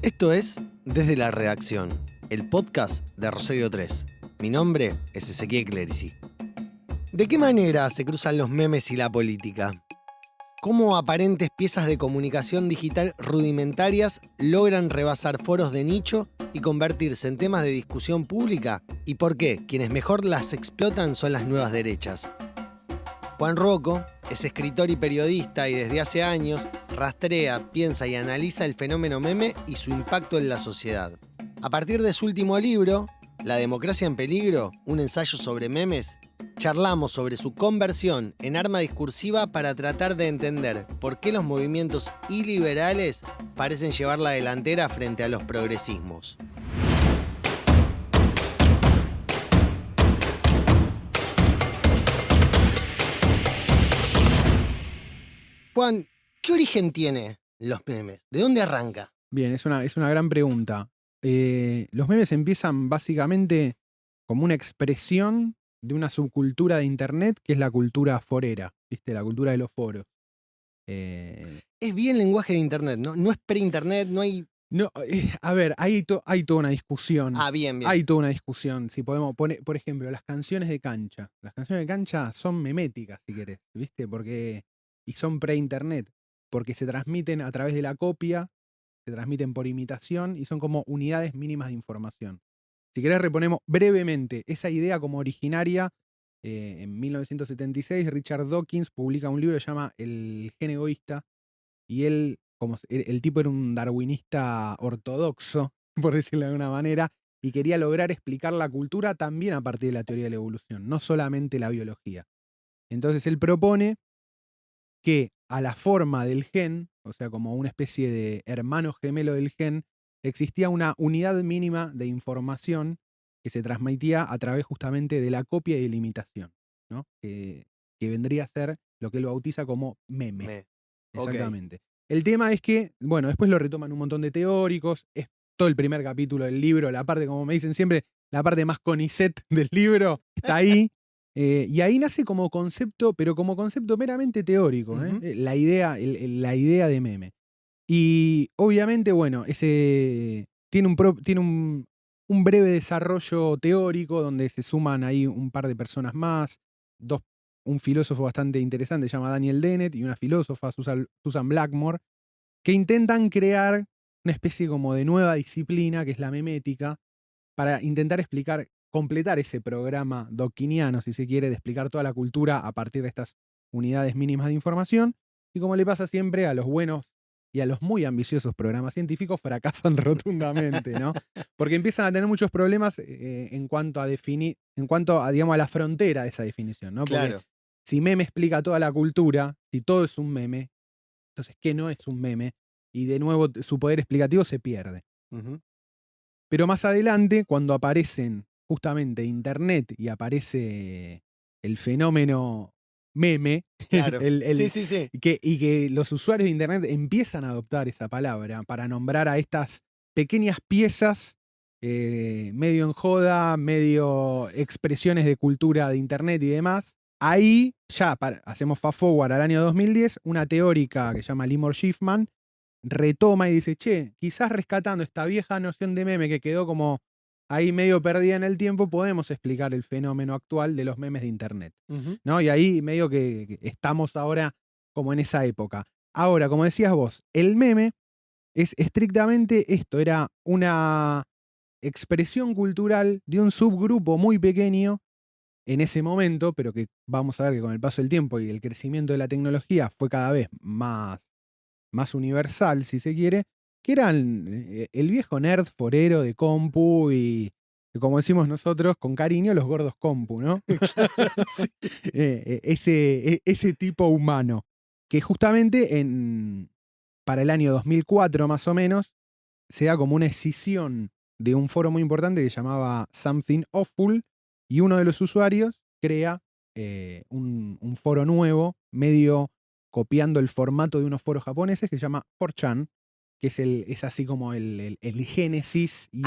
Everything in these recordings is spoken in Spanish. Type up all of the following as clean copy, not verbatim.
Esto es Desde la Redacción, el podcast de Rosario 3. Mi nombre es Ezequiel Clerici. ¿De qué manera se cruzan los memes y la política? ¿Cómo aparentes piezas de comunicación digital rudimentarias logran rebasar foros de nicho y convertirse en temas de discusión pública? ¿Y por qué quienes mejor las explotan son las nuevas derechas? Juan Rocco es escritor y periodista y desde hace años rastrea, piensa y analiza el fenómeno meme y su impacto en la sociedad. A partir de su último libro, La democracia en peligro, un ensayo sobre memes, charlamos sobre su conversión en arma discursiva para tratar de entender por qué los movimientos iliberales parecen llevar la delantera frente a los progresismos. Juan, ¿qué origen tiene los memes? ¿De dónde arranca? Bien, es una gran pregunta. Los memes empiezan básicamente como una expresión de una subcultura de internet que es la cultura forera, ¿viste? La cultura de los foros. Es bien lenguaje de internet, ¿no? No es pre-internet, no hay... No, a ver, hay toda una discusión. Bien. Hay toda una discusión. Si podemos poner, por ejemplo, las canciones de cancha. Las canciones de cancha son meméticas, si querés, ¿viste? Y son pre-internet. Porque se transmiten a través de la copia, se transmiten por imitación y son como unidades mínimas de información. Si querés, reponemos brevemente esa idea como originaria. En 1976, Richard Dawkins publica un libro que se llama El gen egoísta, y él, como el tipo era un darwinista ortodoxo, por decirlo de alguna manera, y quería lograr explicar la cultura también a partir de la teoría de la evolución, no solamente la biología. Entonces él propone que a la forma del gen, o sea, como una especie de hermano gemelo del gen, existía una unidad mínima de información que se transmitía a través justamente de la copia y de la imitación, ¿no? Que vendría a ser lo que él bautiza como meme. Ok. Exactamente. El tema es que, bueno, después lo retoman un montón de teóricos, es todo el primer capítulo del libro, la parte, como me dicen siempre, la parte más conicet del libro, está ahí. Y ahí nace como concepto, pero como concepto meramente teórico, Ujú. la idea de meme. Y obviamente, bueno, ese tiene un breve desarrollo teórico donde se suman ahí un par de personas más, un filósofo bastante interesante se llama Daniel Dennett y una filósofa, Susan Blackmore, que intentan crear una especie como de nueva disciplina que es la memética, para intentar completar ese programa dawkiniano, si se quiere, de explicar toda la cultura a partir de estas unidades mínimas de información. Y como le pasa siempre a los buenos y a los muy ambiciosos programas científicos, fracasan rotundamente, ¿no? Porque empiezan a tener muchos problemas en cuanto a definir, digamos, a la frontera de esa definición, ¿no? Porque Claro. si meme explica toda la cultura, si todo es un meme, entonces, ¿qué no es un meme? Y de nuevo su poder explicativo se pierde. Ujú. Pero más adelante, cuando aparecen justamente Internet y aparece el fenómeno meme, Claro. el, Sí, el- sí, sí. y que los usuarios de Internet empiezan a adoptar esa palabra para nombrar a estas pequeñas piezas, medio en joda, medio expresiones de cultura de Internet y demás, ahí ya hacemos fast forward al año 2010, una teórica que se llama Limor Schiffman retoma y dice, che, quizás rescatando esta vieja noción de meme que quedó como ahí medio perdida en el tiempo, podemos explicar el fenómeno actual de los memes de Internet, Ujú. ¿no? Y ahí medio que estamos ahora como en esa época. Ahora, como decías vos, el meme es estrictamente esto, era una expresión cultural de un subgrupo muy pequeño en ese momento, pero que vamos a ver que con el paso del tiempo y el crecimiento de la tecnología fue cada vez más universal, si se quiere, que eran el viejo nerd forero de compu y, como decimos nosotros, con cariño, los gordos compu, ¿no? Claro, sí. Ese tipo humano, que justamente para el año 2004 más o menos, se da como una escisión de un foro muy importante que se llamaba Something Awful, y uno de los usuarios crea un foro nuevo, medio copiando el formato de unos foros japoneses que se llama 4chan, que es así como el génesis. Y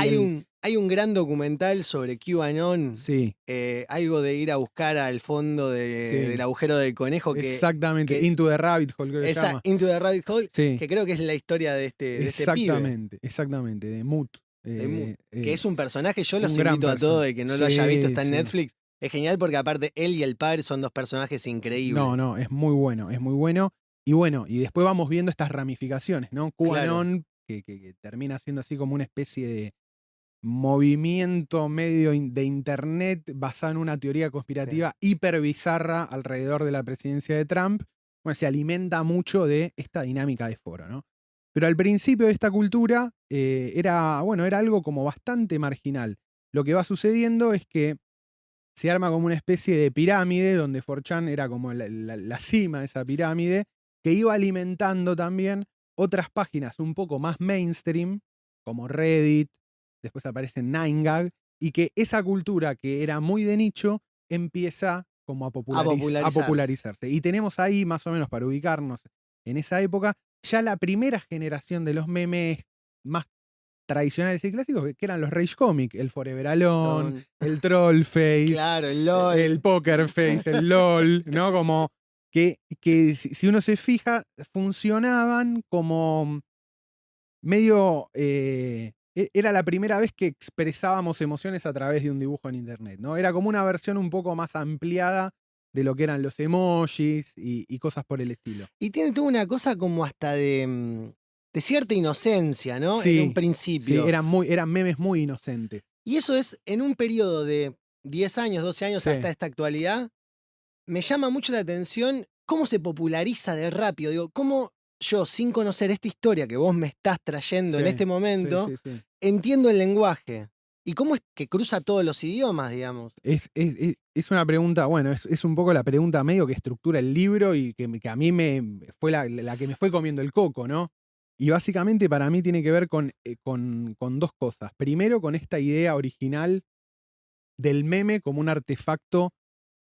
hay un gran documental sobre QAnon, sí, algo de ir a buscar al fondo del sí, agujero del conejo, exactamente. que Into the Rabbit Hole, creo que se esa llama. Into the Rabbit Hole, Sí, que creo que es la historia de este pibe, exactamente, de Moot. de Moon, que es un personaje. Yo los un gran invito a todos, personaje. el que no lo haya visto, está en Sí. Netflix. Es genial porque aparte él y el padre son dos personajes increíbles. No, es muy bueno, es muy bueno. Y bueno, y después vamos viendo estas ramificaciones, ¿no? Claro. QAnon, que termina siendo así como una especie de movimiento medio de internet basado en una teoría conspirativa hiper bizarra alrededor de la presidencia de Trump. Bueno, se alimenta mucho de esta dinámica de foro, ¿no? Pero al principio de esta cultura era algo como bastante marginal. Lo que va sucediendo es que se arma como una especie de pirámide, donde 4chan era como la cima de esa pirámide, que iba alimentando también otras páginas un poco más mainstream, como Reddit, después aparece 9gag, y que esa cultura que era muy de nicho empieza como a popularizarse. Y tenemos ahí, más o menos para ubicarnos en esa época, ya la primera generación de los memes más tradicionales y clásicos, que eran los Rage Comic, el Forever Alone, el Troll Face, claro, el LOL, el Poker Face, el LOL, ¿no? Como que si uno se fija, funcionaban como medio... era la primera vez que expresábamos emociones a través de un dibujo en internet, ¿no? Era como una versión un poco más ampliada de lo que eran los emojis y cosas por el estilo. Y tiene toda una cosa como hasta de cierta inocencia, ¿no? Sí, en un principio. Sí, eran memes muy inocentes. Y eso es, en un periodo de 10 años, 12 años hasta esta actualidad, me llama mucho la atención cómo se populariza de rápido. Digo, cómo yo, sin conocer esta historia que vos me estás trayendo en este momento, entiendo el lenguaje. ¿Y cómo es que cruza todos los idiomas, digamos? Es una pregunta, bueno, es un poco la pregunta medio que estructura el libro y que a mí fue la que me fue comiendo el coco, ¿no? Y básicamente para mí tiene que ver con dos cosas. Primero, con esta idea original del meme como un artefacto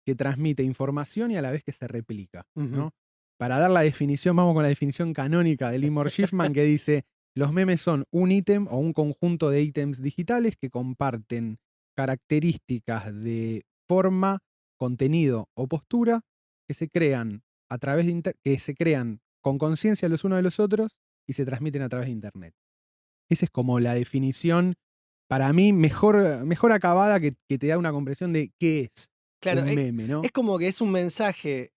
que transmite información y a la vez que se replica, ¿no? Para dar la definición, vamos con la definición canónica de Limor Schiffman, que dice: los memes son un ítem o un conjunto de ítems digitales que comparten características de forma, contenido o postura que se crean a través de que se crean con conciencia los unos de los otros y se transmiten a través de internet. Esa es como la definición, para mí, mejor acabada, que te da una comprensión de qué es un meme, ¿no? Es como que es un mensaje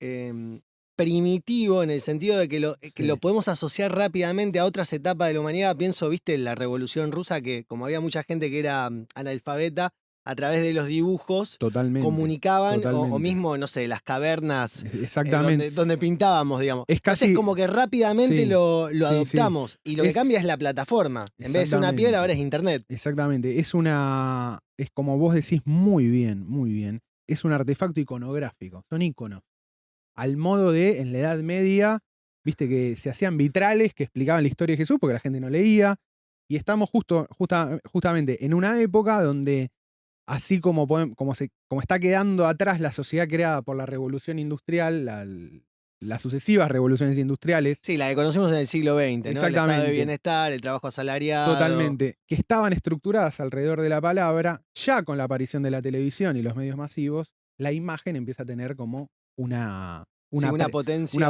primitivo en el sentido de que lo podemos asociar rápidamente a otras etapas de la humanidad. Pienso, viste, en la Revolución Rusa, que como había mucha gente que era analfabeta, a través de los dibujos comunicaban, o mismo, no sé, las cavernas donde pintábamos, digamos. Es casi, entonces, como que rápidamente lo adoptamos. Y lo que cambia es la plataforma. En vez de ser una piedra, ahora es internet. Exactamente. Es como vos decís, muy bien, muy bien. Es un artefacto iconográfico. Son íconos. Al modo de, en la Edad Media, viste que se hacían vitrales que explicaban la historia de Jesús porque la gente no leía. Y estamos justamente en una época donde, así como está quedando atrás la sociedad creada por la revolución industrial, las sucesivas revoluciones industriales. Sí, la que conocemos en el siglo XX, ¿no? Exactamente. El estado de bienestar, el trabajo asalariado. Totalmente. Que estaban estructuradas alrededor de la palabra. Ya con la aparición de la televisión y los medios masivos, la imagen empieza a tener como una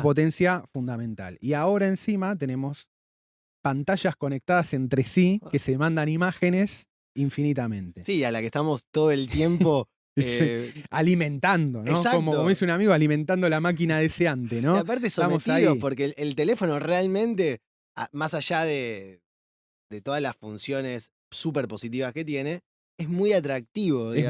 potencia fundamental. Y ahora encima tenemos pantallas conectadas entre sí que se mandan imágenes infinitamente. Sí, a la que estamos todo el tiempo alimentando, ¿no? Como dice un amigo, alimentando la máquina deseante, ¿no? Y aparte sometidos, porque el teléfono realmente, más allá de todas las funciones súper positivas que tiene, es muy atractivo. Digamos. Es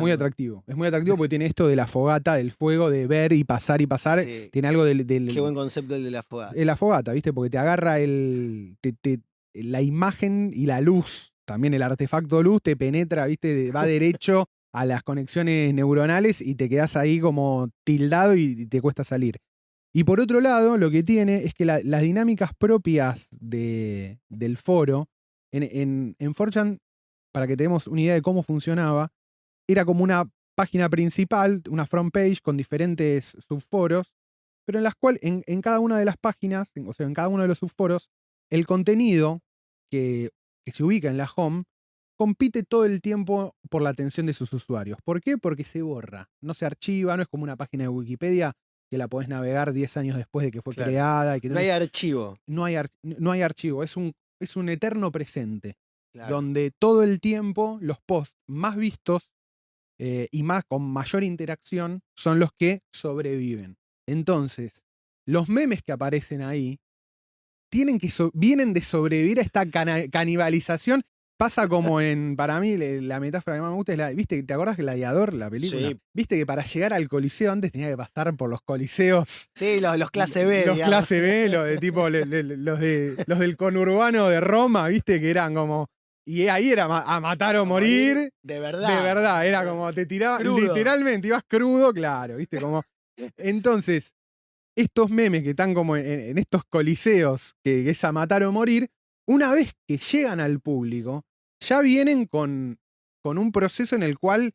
muy atractivo porque tiene esto de la fogata, del fuego, de ver y pasar y pasar. Sí. Tiene algo del... Qué buen concepto el de la fogata. La fogata, ¿viste? Porque te agarra la imagen y la luz, también el artefacto luz te penetra, ¿viste? Va derecho a las conexiones neuronales y te quedás ahí como tildado y te cuesta salir. Y por otro lado, lo que tiene es que las dinámicas propias del foro, en 4chan, para que tengamos una idea de cómo funcionaba, era como una página principal, una front page con diferentes subforos, pero en las cuales en cada una de las páginas, o sea, en cada uno de los subforos, el contenido que se ubica en la home, compite todo el tiempo por la atención de sus usuarios. ¿Por qué? Porque se borra, no se archiva, no es como una página de Wikipedia que la podés navegar 10 años después de que fue Claro. creada. Y que No hay archivo. no hay archivo, es un eterno presente, Claro. donde todo el tiempo los posts más vistos y más con mayor interacción son los que sobreviven. Entonces, los memes que aparecen ahí vienen de sobrevivir a esta canibalización. Pasa como para mí, la metáfora que más me gusta es ¿viste? ¿Te acordás que Gladiador, la película? Sí. ¿Viste que para llegar al Coliseo antes tenía que pasar por los coliseos? Sí, los clase B, Los digamos. clase B, los de tipo, los del conurbano de Roma, ¿viste? Que eran como... Y ahí era a matar o morir. De verdad. De verdad, era como te tiraba, Crudo. literalmente ibas crudo, claro, ¿viste? Como... Entonces, estos memes que están como en estos coliseos, que es a matar o morir, una vez que llegan al público, ya vienen con un proceso en el cual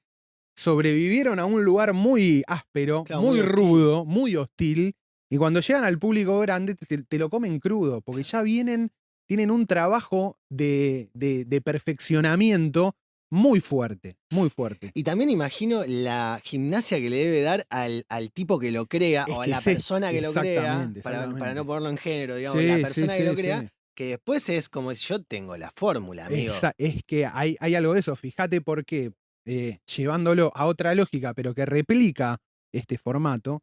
sobrevivieron a un lugar muy áspero, Claro, muy muy hostil. rudo, muy hostil, y cuando llegan al público grande te lo comen crudo, porque ya tienen un trabajo de perfeccionamiento muy fuerte, muy fuerte. Y también imagino la gimnasia que le debe dar al tipo que lo crea Es o a que la sí, persona que lo crea, para exactamente. no ponerlo en género, digamos, Sí, la persona sí, que lo sí, crea, sí. que después es como si yo tengo la fórmula, amigo. Es que hay algo de eso. Fíjate por qué, llevándolo a otra lógica, pero que replica este formato.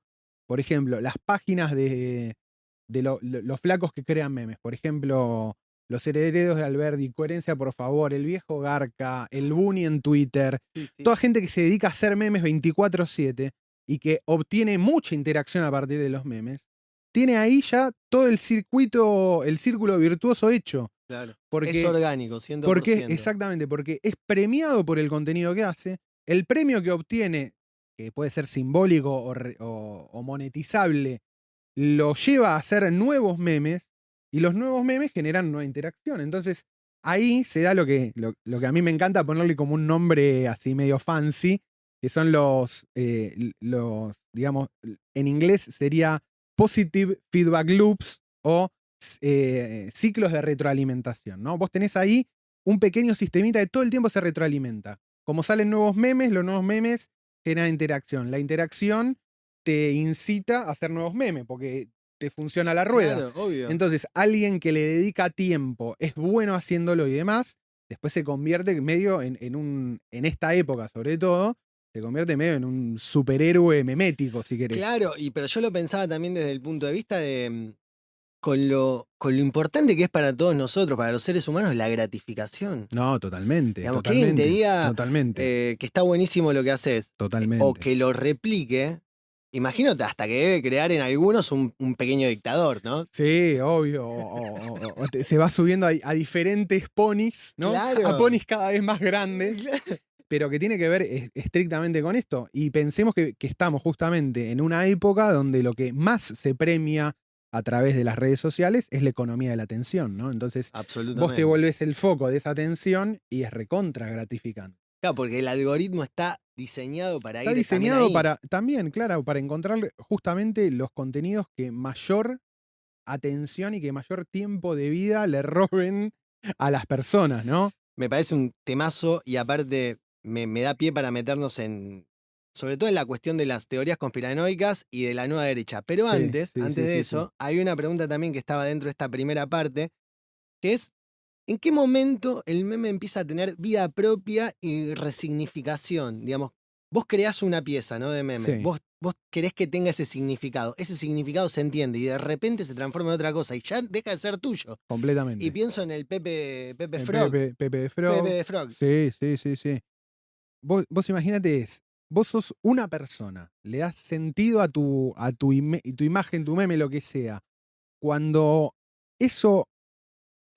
Por ejemplo, las páginas de los flacos que crean memes. Por ejemplo, los herederos de Alberdi, Coherencia por favor, el viejo Garca, el Bunny en Twitter. Sí, sí. Toda gente que se dedica a hacer memes 24/7 y que obtiene mucha interacción a partir de los memes. Tiene ahí ya todo el círculo virtuoso hecho. Claro. Porque, Es orgánico, 100%. exactamente, porque es premiado por el contenido que hace. El premio que obtiene, que puede ser simbólico o monetizable, lo lleva a hacer nuevos memes y los nuevos memes generan nueva interacción. Entonces, ahí se da lo que a mí me encanta ponerle como un nombre así medio fancy, que son los digamos, en inglés sería Positive Feedback Loops o ciclos de retroalimentación, ¿no? Vos tenés ahí un pequeño sistemita que todo el tiempo se retroalimenta. Como salen nuevos memes, los nuevos memes generan interacción. La interacción te incita a hacer nuevos memes, porque te funciona la rueda. Claro, obvio. Entonces, alguien que le dedica tiempo, es bueno haciéndolo y demás, después se convierte medio en esta época, sobre todo, se convierte medio en un superhéroe memético, si querés. Claro, pero yo lo pensaba también desde el punto de vista de con lo importante que es para todos nosotros, para los seres humanos, la gratificación. No, totalmente. Digamos, que totalmente, alguien te diga totalmente. que está buenísimo lo que haces, Totalmente. o que lo replique, imagínate hasta que debe crear en algunos un pequeño dictador, ¿no? Sí, obvio. Se va subiendo a diferentes ponis, ¿no? Claro. A ponis cada vez más grandes. Pero que tiene que ver estrictamente con esto. Y pensemos que estamos justamente en una época donde lo que más se premia a través de las redes sociales es la economía de la atención, ¿no? Entonces, vos te volvés el foco de esa atención y es recontra gratificante. Claro, porque el algoritmo está diseñado para Está ir diseñado también ahí. claro, para encontrar justamente los contenidos que mayor atención y que mayor tiempo de vida le roben a las personas, ¿no? Me parece un temazo y aparte me da pie para meternos sobre todo en la cuestión de las teorías conspiranoicas y de la nueva derecha. Pero Sí, antes sí, de sí, eso, sí. hay una pregunta también que estaba dentro de esta primera parte, que es, ¿en qué momento el meme empieza a tener vida propia y resignificación? Digamos, vos creás una pieza, ¿no? De meme. Sí. Vos querés que tenga ese significado. Ese significado se entiende y de repente se transforma en otra cosa y ya deja de ser tuyo. Completamente. Y pienso en el Pepe El Frog. Pepe de Frog. Pepe de Frog. Sí, sí, sí, sí. Vos imagínate, vos sos una persona, le das sentido a tu imagen, tu meme, lo que sea. Cuando eso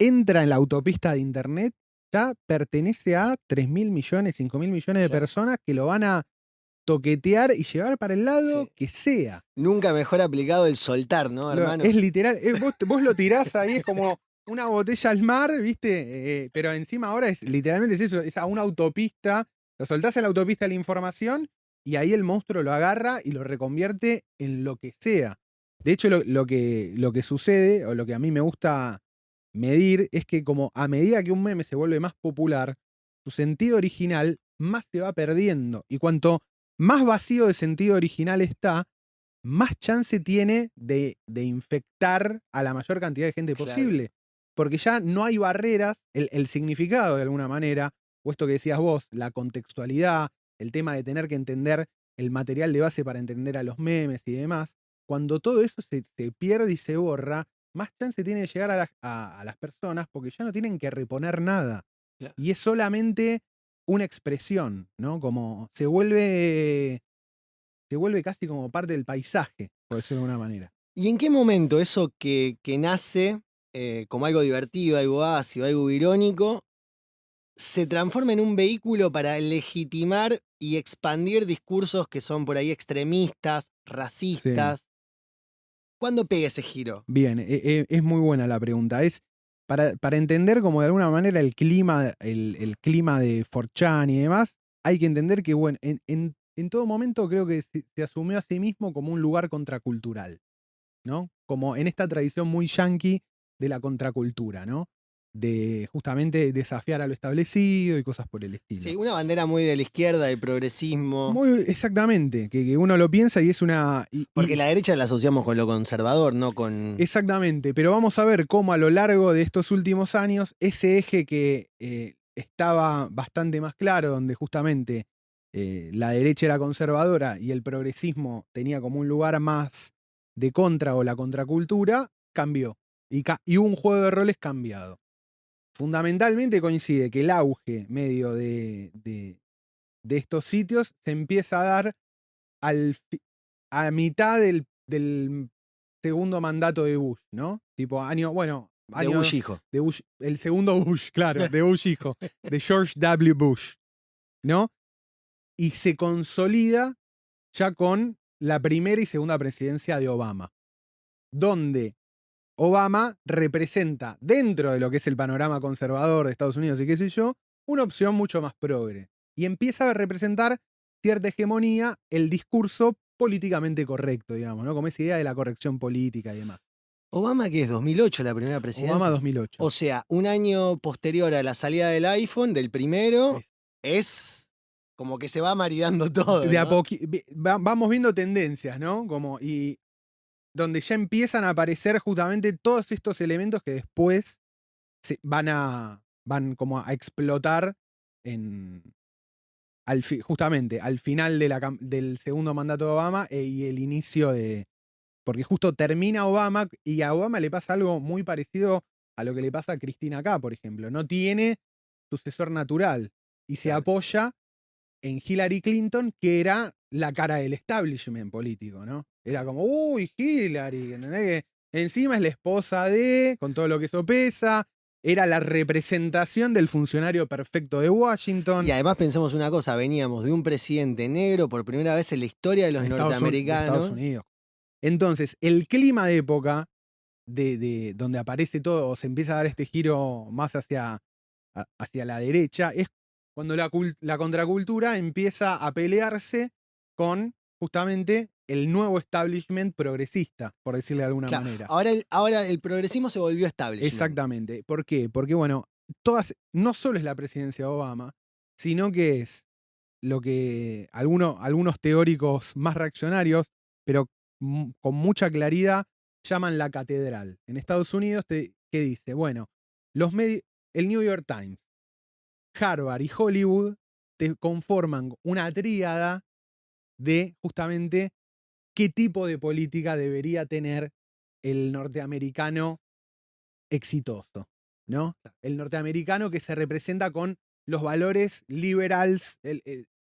entra en la autopista de internet, ya pertenece a 3.000 millones, 5.000 millones de Claro. personas que lo van a toquetear y llevar para el lado Sí. que sea. Nunca mejor aplicado el soltar, ¿no, hermano? Es literal, vos lo tirás ahí, es como una botella al mar, ¿viste? Pero encima ahora literalmente es eso, es a una autopista, lo soltás en la autopista de la información y ahí el monstruo lo agarra y lo reconvierte en lo que sea. De hecho, lo que sucede, o lo que a mí me gusta medir es que como a medida que un meme se vuelve más popular, su sentido original más se va perdiendo. Y cuanto más vacío de sentido original está, más chance tiene de infectar a la mayor cantidad de gente Claro. posible. Porque ya no hay barreras, el significado de alguna manera, o esto que decías vos, la contextualidad, el tema de tener que entender el material de base para entender a los memes y demás, cuando todo eso se pierde y se borra, más chance tiene de llegar a las personas porque ya no tienen que reponer nada. Claro. Y es solamente una expresión, ¿no? Como se vuelve casi como parte del paisaje, por decirlo de alguna manera. ¿Y en qué momento eso que nace como algo divertido, algo ácido, algo irónico, se transforma en un vehículo para legitimar y expandir discursos que son por ahí extremistas, racistas? ¿Cuándo pega ese giro? Bien, es muy buena la pregunta. Es para entender como de alguna manera el clima de 4chan y demás, hay que entender que, bueno, en todo momento creo que se asumió a sí mismo como un lugar contracultural, ¿no? Como en esta tradición muy yanqui de la contracultura, ¿no? De justamente desafiar a lo establecido y cosas por el estilo. Sí, una bandera muy de la izquierda, del progresismo. Muy exactamente, que uno lo piensa y es una... Porque la derecha la asociamos con lo conservador, no con... Exactamente, pero vamos a ver cómo a lo largo de estos últimos años ese eje que estaba bastante más claro, donde justamente la derecha era conservadora y el progresismo tenía como un lugar más de contra o la contracultura, cambió. Y hubo un juego de roles cambiado. Fundamentalmente coincide que el auge medio de estos sitios se empieza a dar a mitad del segundo mandato de Bush, ¿no? Tipo de Bush hijo. de Bush, el segundo Bush, claro, de Bush hijo, de George W. Bush, ¿no? Y se consolida ya con la primera y segunda presidencia de Obama, donde Obama representa, dentro de lo que es el panorama conservador de Estados Unidos y qué sé yo, una opción mucho más progre. Y empieza a representar cierta hegemonía el discurso políticamente correcto, digamos, ¿no? Como esa idea de la corrección política y demás. Obama, que es 2008 la primera presidencia. Obama 2008. O sea, un año posterior a la salida del iPhone, del primero, es como que se va maridando todo. De a ¿no? vamos viendo tendencias, ¿no? Como, y donde ya empiezan a aparecer justamente todos estos elementos que después van como a explotar justamente al final del segundo mandato de Obama y el inicio de... Porque justo termina Obama y a Obama le pasa algo muy parecido a lo que le pasa a Cristina acá, por ejemplo. No tiene sucesor natural y se apoya en Hillary Clinton, que era la cara del establishment político, ¿no? Era como, uy, Hillary, ¿entendés? Que encima es la esposa de, con todo lo que eso pesa, era la representación del funcionario perfecto de Washington. Y además pensemos una cosa, veníamos de un presidente negro por primera vez en la historia de los norteamericanos. De Estados Unidos. Entonces, el clima de época de donde aparece todo, o se empieza a dar este giro más hacia la derecha, es cuando la contracultura empieza a pelearse con justamente el nuevo establishment progresista, por decirle de alguna manera. Ahora el progresismo se volvió establishment. Exactamente. ¿Por qué? Porque, bueno, no solo es la presidencia de Obama, sino que es lo que algunos teóricos más reaccionarios, pero con mucha claridad, llaman la catedral. En Estados Unidos, ¿qué dice? Bueno, el New York Times, Harvard y Hollywood te conforman una tríada de justamente qué tipo de política debería tener el norteamericano exitoso, ¿no? El norteamericano que se representa con los valores liberals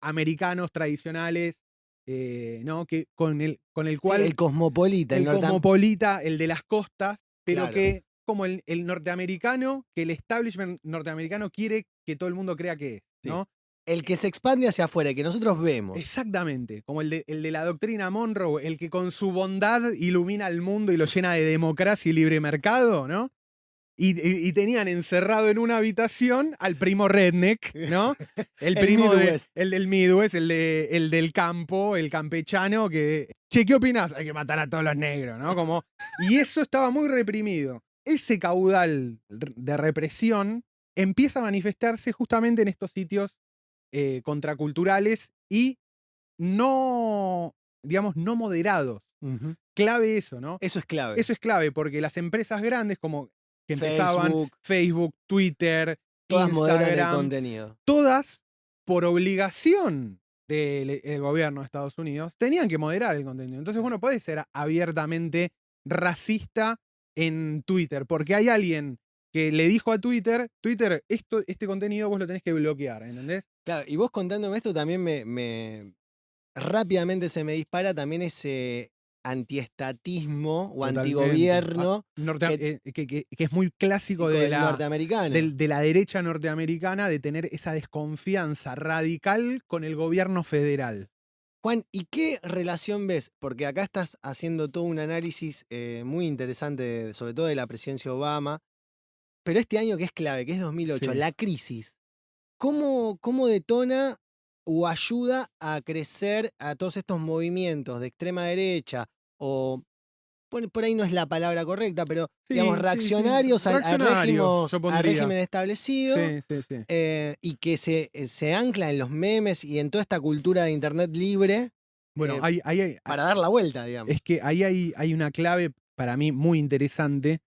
americanos tradicionales, ¿no? Que con el cual... Sí, el cosmopolita. El cosmopolita, el de las costas, pero Claro. que como el norteamericano, que el establishment norteamericano quiere que todo el mundo crea que es, ¿no? Sí. El que se expande hacia afuera, que nosotros vemos. Exactamente, como el de la doctrina Monroe, el que con su bondad ilumina al mundo y lo llena de democracia y libre mercado, ¿no? Y tenían encerrado en una habitación al primo redneck, ¿no? El primo el del Midwest, el del campo, el campechano, que, che, ¿qué opinás? Hay que matar a todos los negros, ¿no? Y eso estaba muy reprimido. ese caudal de represión empieza a manifestarse justamente en estos sitios contraculturales y no, digamos, no moderados. Clave eso, ¿no? Eso es clave. Eso es clave porque las empresas grandes como que empezaban, Facebook, Twitter, todas moderan el Instagram, contenido. Todas por obligación del gobierno de Estados Unidos tenían que moderar el contenido. Entonces uno puede ser abiertamente racista en Twitter porque hay alguien que le dijo a Twitter, este contenido vos lo tenés que bloquear, ¿entendés? Claro, y vos contándome esto también rápidamente se me dispara también ese antiestatismo o Totalmente. antigobierno que es muy clásico de la derecha norteamericana, de tener esa desconfianza radical con el gobierno federal. Juan, ¿y qué relación ves? Porque acá estás haciendo todo un análisis muy interesante, sobre todo de la presidencia Obama, pero este año que es clave, que es 2008, Sí. la crisis, ¿cómo detona o ayuda a crecer a todos estos movimientos de extrema derecha o, por ahí no es la palabra correcta, pero digamos reaccionarios a régimen establecido y que se ancla en los memes y en toda esta cultura de internet libre? Bueno, para dar la vuelta, digamos. Es que ahí hay una clave para mí muy interesante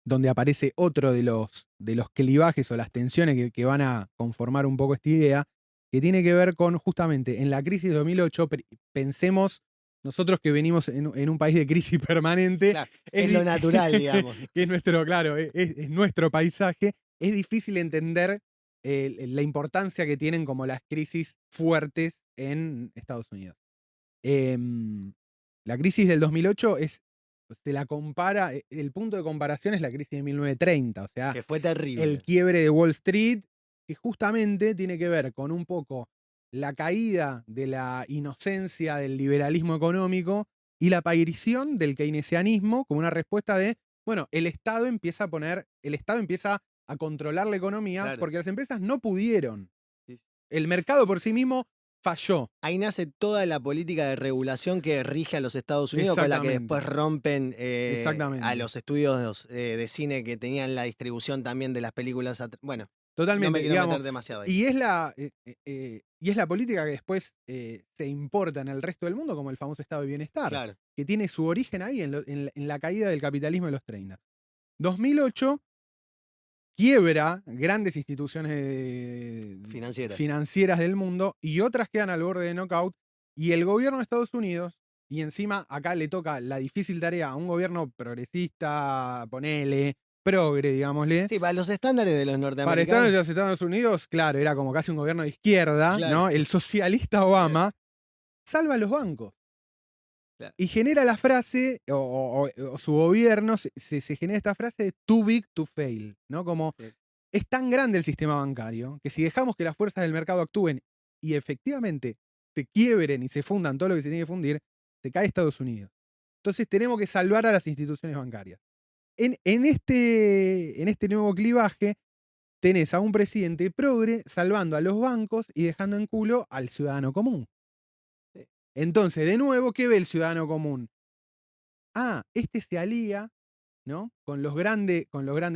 donde aparece otro de los clivajes o las tensiones que van a conformar un poco esta idea, que tiene que ver con justamente en la crisis de 2008, pensemos nosotros que venimos en un país de crisis permanente. Claro, es lo natural, digamos. Que es nuestro, claro, es nuestro paisaje. Es difícil entender la importancia que tienen como las crisis fuertes en Estados Unidos. La crisis del 2008 se la compara, el punto de comparación es la crisis de 1930, o sea, que fue terrible. El quiebre de Wall Street, que justamente tiene que ver con un poco la caída de la inocencia del liberalismo económico y la aparición del keynesianismo como una respuesta de, bueno, el Estado empieza a controlar la economía porque las empresas no pudieron. El mercado por sí mismo falló. Ahí nace toda la política de regulación que rige a los Estados Unidos, con la que después rompen a los estudios de cine que tenían la distribución también de las películas. Bueno, totalmente, no me quiero meter demasiado ahí. Y es la política que después se importa en el resto del mundo, como el famoso estado de bienestar, que tiene su origen ahí, en la caída del capitalismo de los 30. 2008 quiebra grandes instituciones financieras del mundo y otras quedan al borde de knockout, y el gobierno de Estados Unidos, y encima acá le toca la difícil tarea a un gobierno progresista, progre, digámosle. Sí, para los estándares de los norteamericanos. Para estándares de los Estados Unidos, claro, era como casi un gobierno de izquierda, ¿no? El socialista Obama salva a los bancos. Y genera la frase, o su gobierno, se genera esta frase de too big to fail, ¿no? Como es tan grande el sistema bancario que si dejamos que las fuerzas del mercado actúen y efectivamente se quiebren y se fundan todo lo que se tiene que fundir, se cae Estados Unidos. Entonces tenemos que salvar a las instituciones bancarias. En este nuevo clivaje tenés a un presidente progre salvando a los bancos y dejando en culo al ciudadano común. Entonces, de nuevo, ¿qué ve el ciudadano común? Este se alía, ¿no? Con los grandes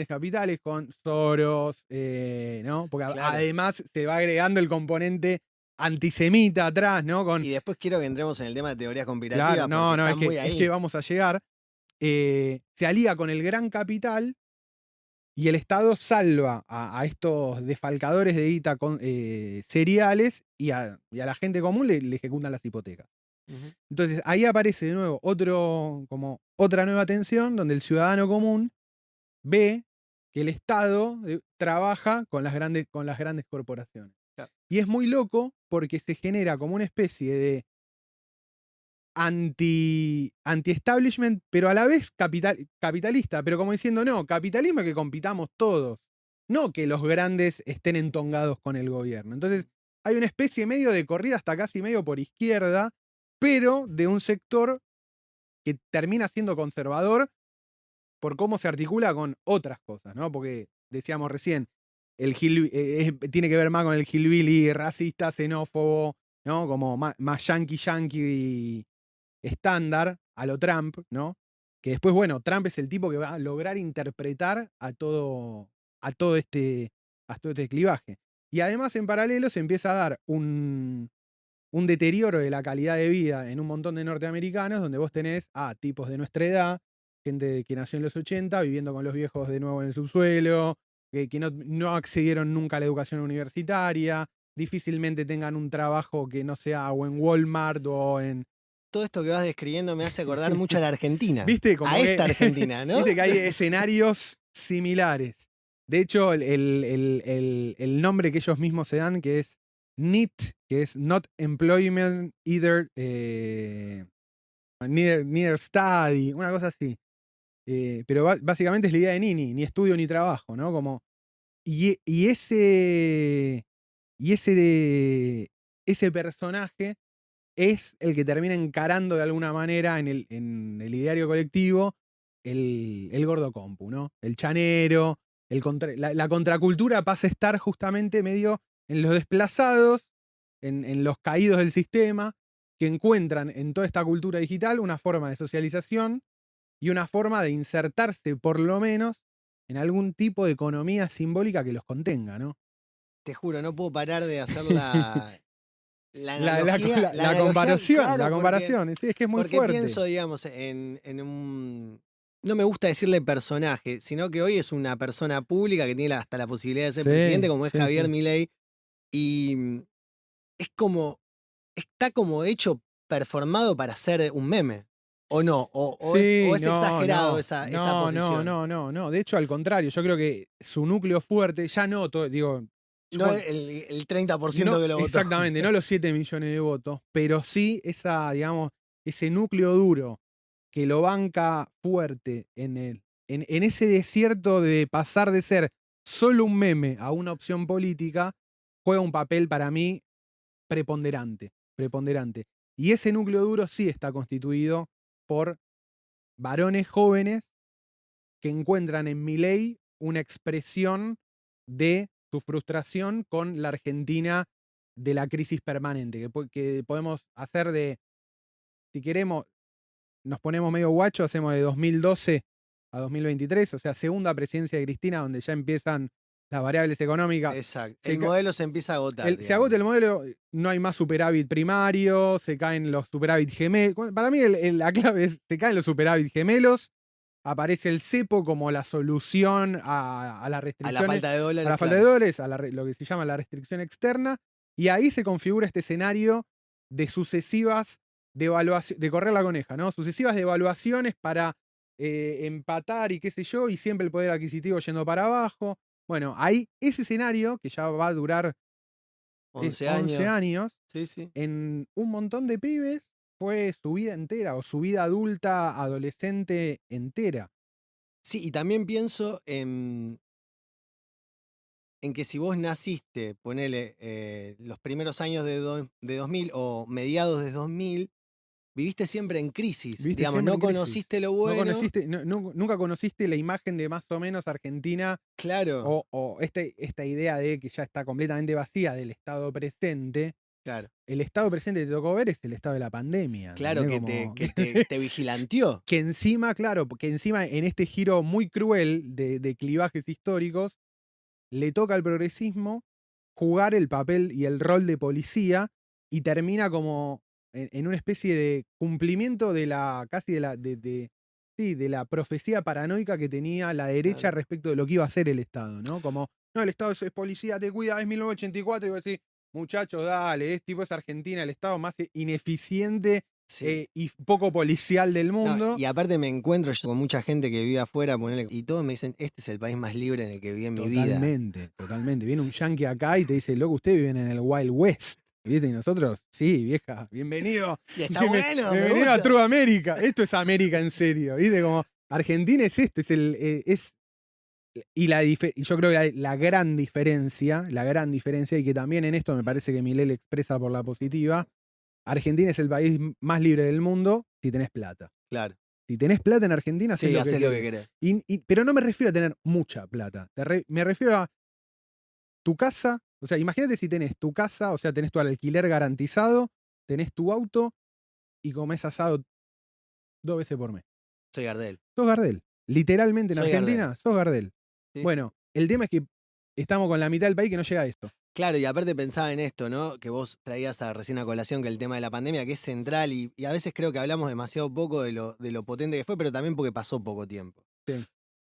capitales, con Soros, ¿no? Porque además se va agregando el componente antisemita atrás, ¿no? Y después quiero que entremos en el tema de teorías conspirativas. Claro, es que vamos a llegar. Se alía con el gran capital y el Estado salva a estos defalcadores de guita seriales y a la gente común le ejecutan las hipotecas. Entonces ahí aparece de nuevo otra nueva tensión donde el ciudadano común ve que el Estado trabaja con las grandes corporaciones. Y es muy loco porque se genera como una especie de anti-establishment, pero a la vez capitalista, pero como diciendo, no, capitalismo es que compitamos todos, no que los grandes estén entongados con el gobierno. Entonces hay una especie medio de corrida hasta casi medio por izquierda, pero de un sector que termina siendo conservador por cómo se articula con otras cosas, ¿no? Porque decíamos recién, tiene que ver más con el hillbilly racista, xenófobo, ¿no? Como más yankee estándar a lo Trump, ¿no? Que después, bueno, Trump es el tipo que va a lograr interpretar a todo este clivaje. Y además, en paralelo, se empieza a dar un deterioro de la calidad de vida en un montón de norteamericanos, donde vos tenés a tipos de nuestra edad, gente que nació en los 80, viviendo con los viejos de nuevo en el subsuelo, que no accedieron nunca a la educación universitaria, difícilmente tengan un trabajo que no sea o en Walmart o en... Todo esto que vas describiendo me hace acordar mucho a la Argentina. ¿Viste? Como a esta Argentina, ¿no? Viste que hay escenarios similares. De hecho, el nombre que ellos mismos se dan, que es NEET, que es Not Employment Either, neither Study, una cosa así. Pero básicamente es la idea de ni estudio ni trabajo, ¿no? Como, y ese personaje es el que termina encarando de alguna manera en el ideario colectivo el gordo compu, ¿no? El chanero, la contracultura pasa a estar justamente medio en los desplazados, en los caídos del sistema, que encuentran en toda esta cultura digital una forma de socialización y una forma de insertarse, por lo menos, en algún tipo de economía simbólica que los contenga, ¿no? Te juro, no puedo parar de hacer la analogía, la comparación, claro, la comparación, sí, es que es muy porque fuerte. pienso, digamos, en un... No me gusta decirle personaje, sino que hoy es una persona pública que tiene hasta la posibilidad de ser presidente, como es Javier Milei, y es como... Está como hecho, performado para ser un meme. ¿O no? ¿O es exagerado esa posición? No. De hecho, al contrario, yo creo que su núcleo fuerte, ya no, digo... No el 30% que lo votó. Exactamente, no los 7 millones de votos, pero sí digamos, ese núcleo duro que lo banca fuerte en ese desierto de pasar de ser solo un meme a una opción política, juega un papel para mí preponderante. Y ese núcleo duro sí está constituido por varones jóvenes que encuentran en Milei una expresión de su frustración con la Argentina de la crisis permanente, que podemos hacer si queremos, nos ponemos medio guacho, hacemos de 2012 a 2023, o sea, segunda presidencia de Cristina, donde ya empiezan las variables económicas. Exacto. El modelo se empieza a agotar. Se agota el modelo, no hay más superávit primario, se caen los superávit gemelos. Para mí la clave es, se caen los superávit gemelos, aparece el cepo como la solución a la restricción. A la falta de dólares. A la falta de dólares, a lo que se llama la restricción externa, y ahí se configura este escenario de sucesivas de correr la coneja, ¿no? Sucesivas devaluaciones para empatar y qué sé yo, y siempre el poder adquisitivo yendo para abajo. Bueno, ahí ese escenario, que ya va a durar 11 años, sí. En un montón de pibes fue su vida entera, o su vida adulta, adolescente entera. Sí, y también pienso en que si vos naciste, ponele, los primeros años de 2000 o mediados de 2000, viviste siempre en crisis. Digamos, no conociste lo bueno. Nunca conociste la imagen de más o menos Argentina. Claro. O esta idea de que ya está completamente vacía del estado presente. Claro. El estado presente que te tocó ver es el estado de la pandemia. Claro, que te vigilanteó. Que encima, en este giro muy cruel de clivajes históricos, le toca al progresismo jugar el papel y el rol de policía y termina como en una especie de cumplimiento de la profecía paranoica que tenía la derecha respecto de lo que iba a hacer el Estado, ¿no? Como, no, el Estado es policía, te cuida, es 1984, y vos decís, muchachos, dale, es Argentina, el Estado más ineficiente y poco policial del mundo. No, y aparte me encuentro yo con mucha gente que vive afuera, y todos me dicen, este es el país más libre en el que viví en mi vida. Totalmente. Viene un yankee acá y te dice, loco, ustedes viven en el Wild West. ¿Viste? Y nosotros, sí, vieja, bienvenido. Y está bueno. Bienvenido a True América. Esto es América en serio. ¿Viste? Como Argentina es esto, y yo creo que la gran diferencia, y que también en esto me parece que Milei le expresa por la positiva, Argentina es el país más libre del mundo si tenés plata. Claro. Si tenés plata en Argentina, haces lo que querés. Pero no me refiero a tener mucha plata. Me refiero a tu casa. O sea, imagínate si tenés tu casa, o sea, tenés tu alquiler garantizado, tenés tu auto y comés asado 2 veces por mes. Soy Gardel. sos Gardel. Literalmente en Soy Argentina, Gardel. sos Gardel. Sí, sí. Bueno, el tema es que estamos con la mitad del país que no llega a esto. Claro, y aparte pensaba en esto, ¿no? Que vos traías recién a colación que el tema de la pandemia, que es central, y a veces creo que hablamos demasiado poco de lo potente que fue, pero también porque pasó poco tiempo. Sí,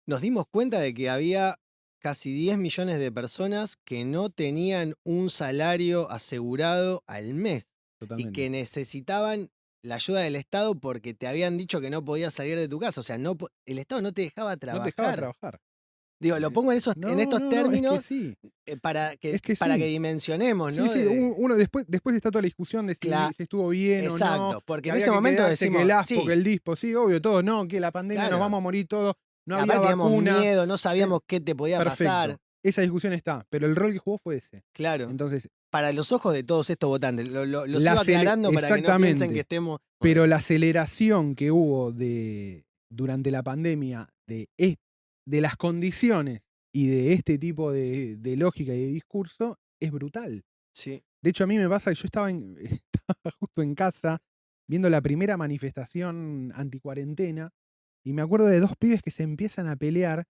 Nos dimos cuenta de que había casi 10 millones de personas que no tenían un salario asegurado al mes y totalmente. que necesitaban la ayuda del Estado porque te habían dicho que no podías salir de tu casa. O sea, el Estado no te dejaba No te dejaba trabajar. trabajar. Digo, lo pongo en estos No, estos no, es que términos sí. para Es que que sí. dimensionemos, Sí, ¿no? sí, uno después está toda la discusión de si estuvo bien o no, Exacto, porque que en había ese que momento quedarse, que decimos, el ASPO, que sí, el DISPO, sí, obvio, todo, no, que la pandemia nos claro. vamos a morir todos, no había Aparte teníamos vacuna. miedo, no sabíamos qué te podía pasar. Perfecto. Esa discusión está, pero el rol que jugó fue ese. Claro. Entonces, Para los ojos de todos estos votantes, lo sigo aclarando para que no piensen que exactamente. estemos. Pero la aceleración que hubo durante la pandemia de las condiciones y de este tipo de lógica y de discurso es brutal. Sí. De hecho, a mí me pasa que yo estaba justo en casa viendo la primera manifestación anticuarentena y me acuerdo de dos pibes que se empiezan a pelear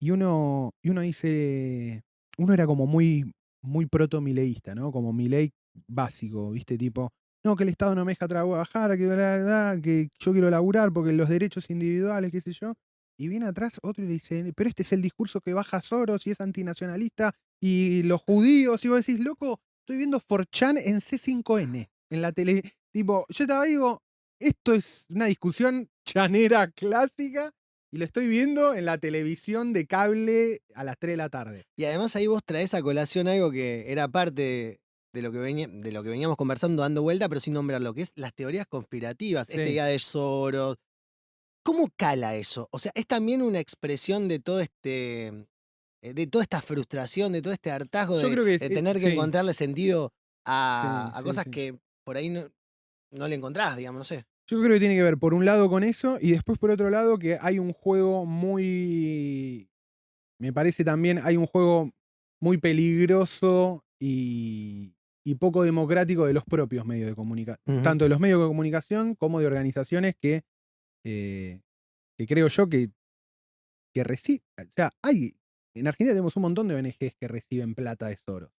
y uno dice, uno era como muy, muy proto-mileísta, ¿no? Como Milei básico, ¿viste? Tipo, no, que el Estado no me deja trabajar, que, que yo quiero laburar porque los derechos individuales, qué sé yo. Y viene atrás otro y le dice, pero este es el discurso que baja Soros y es antinacionalista y los judíos. Y vos decís, loco, estoy viendo 4chan en C5N, en la tele. Tipo, yo estaba ahí y digo, esto es una discusión chanera clásica y lo estoy viendo en la televisión de cable a las 3 de la tarde. Y además ahí vos traés a colación algo que era parte de lo que veníamos conversando, dando vuelta, pero sin nombrar lo que es las teorías conspirativas, Sí. esta idea de Soros. ¿Cómo cala eso? O sea, es también una expresión de todo de toda esta frustración, de todo este hartazgo Yo creo que de tener que sí, encontrarle sentido sí, a sí, cosas sí. que por ahí no le encontrás, digamos, no sé. Yo creo que tiene que ver por un lado con eso y después por otro lado que hay un juego me parece también, hay un juego muy peligroso y poco democrático de los propios medios de comunicación, Ujú. tanto de los medios de comunicación como de organizaciones que creo yo que reciben, o sea, en Argentina tenemos un montón de ONGs que reciben plata de Soros.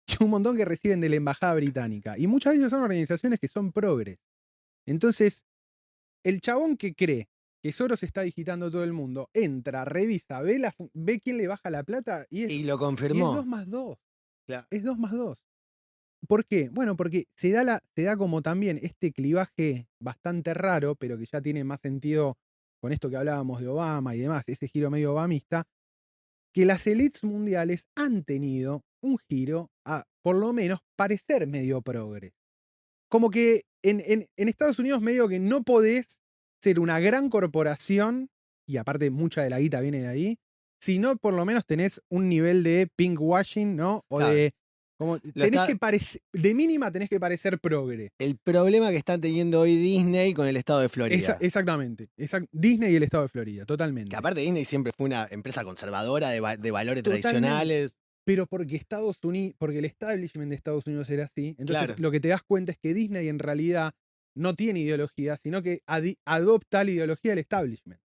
Y un montón que reciben de la embajada británica. Y muchas de ellas son organizaciones que son progres. Entonces, el chabón que cree que Soros está digitando todo el mundo, entra, revisa, ve quién le baja la plata y Y lo es confirmó. 2 más 2. Claro. Es 2 más 2. ¿Por qué? Bueno, porque se da como también este clivaje bastante raro, pero que ya tiene más sentido con esto que hablábamos de Obama y demás, ese giro medio obamista, que las élites mundiales han tenido un giro a, por lo menos, parecer medio progre. Como que en Estados Unidos medio que no podés ser una gran corporación, y aparte mucha de la guita viene de ahí, si no por lo menos tenés un nivel de pinkwashing, ¿no? O Claro. de... Como, de mínima tenés que parecer progre. El problema que está teniendo hoy Disney con el estado de Florida. Exactamente. Disney y el estado de Florida, Que totalmente. aparte Disney siempre fue una empresa conservadora de valores Totalmente. tradicionales. Pero porque porque el establishment de Estados Unidos era así. Entonces Claro. lo que te das cuenta es que Disney en realidad no tiene ideología, sino que adopta la ideología del establishment.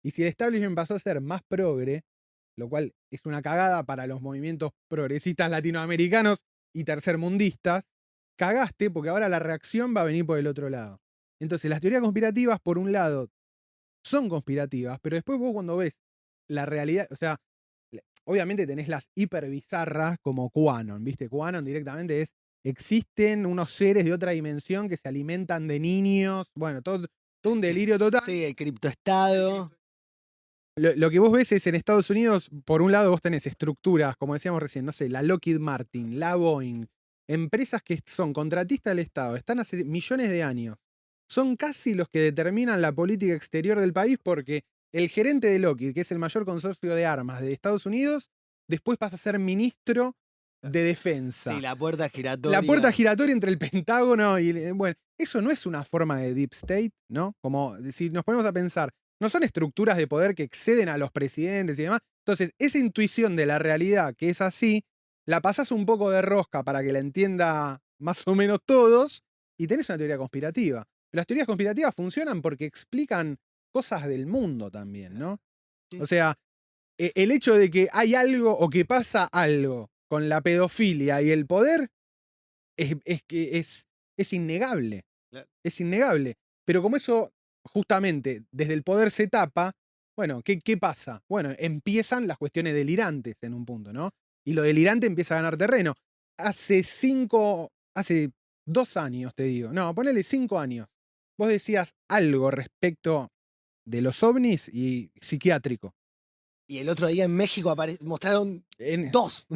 Y si el establishment pasó a ser más progre, lo cual es una cagada para los movimientos progresistas latinoamericanos y tercermundistas, cagaste porque ahora la reacción va a venir por el otro lado. Entonces las teorías conspirativas, por un lado, son conspirativas, pero después vos cuando ves la realidad, o sea, obviamente tenés las hiper bizarras como QAnon, ¿viste? QAnon directamente existen unos seres de otra dimensión que se alimentan de niños, bueno, todo un delirio total. Sí, el criptoestado. Lo que vos ves es en Estados Unidos, por un lado vos tenés estructuras, como decíamos recién, no sé, la Lockheed Martin, la Boeing, empresas que son contratistas del Estado, están hace millones de años. Son casi los que determinan la política exterior del país porque el gerente de Lockheed, que es el mayor consorcio de armas de Estados Unidos, después pasa a ser ministro de defensa. Sí, la puerta giratoria. La puerta giratoria entre el Pentágono y... Bueno, eso no es una forma de deep state, ¿no? Como si nos ponemos a pensar, no son estructuras de poder que exceden a los presidentes y demás. Entonces, esa intuición de la realidad que es así, la pasás un poco de rosca para que la entienda más o menos todos y tenés una teoría conspirativa. Las teorías conspirativas funcionan porque explican cosas del mundo también, ¿no? Sí, O sea, el hecho de que hay algo o que pasa algo con la pedofilia y el poder es innegable. Claro. Es innegable. Pero como eso justamente desde el poder se tapa, bueno, ¿qué pasa? Bueno, empiezan las cuestiones delirantes en un punto, ¿no? Y lo delirante empieza a ganar terreno. Hace 2 años, te digo, no, ponele 5 años, vos decías algo respecto de los ovnis y psiquiátrico. Y el otro día en México mostraron En- 2.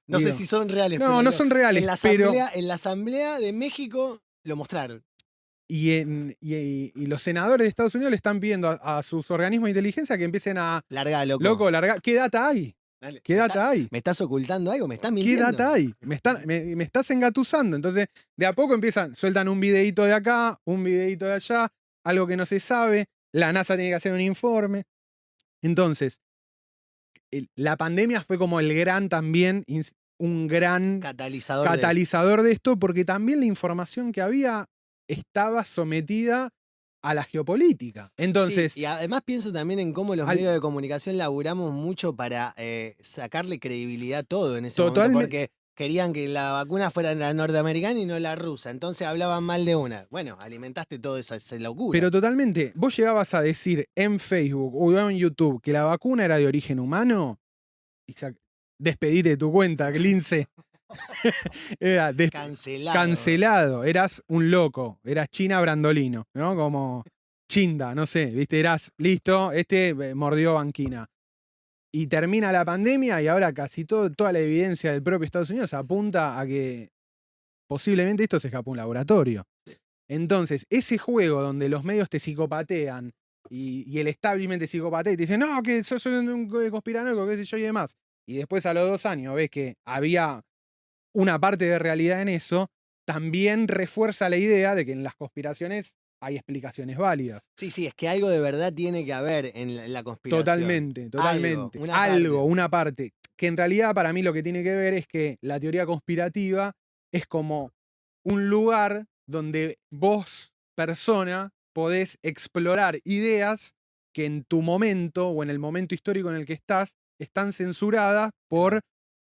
No sé digo, si son reales, no, pero no son reales, pero... en la asamblea de México lo mostraron. Y los senadores de Estados Unidos le están pidiendo a sus organismos de inteligencia que empiecen a... Larga, loco. Loco, larga. ¿Qué data hay? Dale, ¿Qué data hay? ¿Me estás ocultando algo? ¿Me estás ¿Qué mintiendo? data hay? Me estás engatusando. Entonces, de a poco sueltan un videíto de acá, un videíto de allá, algo que no se sabe. La NASA tiene que hacer un informe. Entonces, la pandemia fue como el gran también, un gran catalizador de esto, porque también la información que había estaba sometida a la geopolítica. Entonces, sí, y además pienso también en cómo los medios de comunicación laburamos mucho para sacarle credibilidad a todo en ese momento, porque querían que la vacuna fuera la norteamericana y no la rusa, entonces hablaban mal de una. Bueno, alimentaste toda esa locura. Pero totalmente, vos llegabas a decir en Facebook o en YouTube que la vacuna era de origen humano, y despedite de tu cuenta, Glince. Era cancelado, eras un loco, eras China Brandolino, ¿no? Como Chinda, no sé, ¿viste? Eras listo, mordió banquina. Y termina la pandemia y ahora casi toda la evidencia del propio Estados Unidos apunta a que posiblemente esto se escapó un laboratorio. Entonces, ese juego donde los medios te psicopatean y el establishment te psicopatea y te dicen, no, que sos un conspiranoico, qué sé yo y demás. Y después a los 2 años ves que había una parte de realidad en eso, también refuerza la idea de que en las conspiraciones hay explicaciones válidas. Sí, sí, es que algo de verdad tiene que haber en la conspiración. Totalmente. Una parte. Que en realidad para mí lo que tiene que ver es que la teoría conspirativa es como un lugar donde vos, persona, podés explorar ideas que en tu momento o en el momento histórico en el que están censuradas por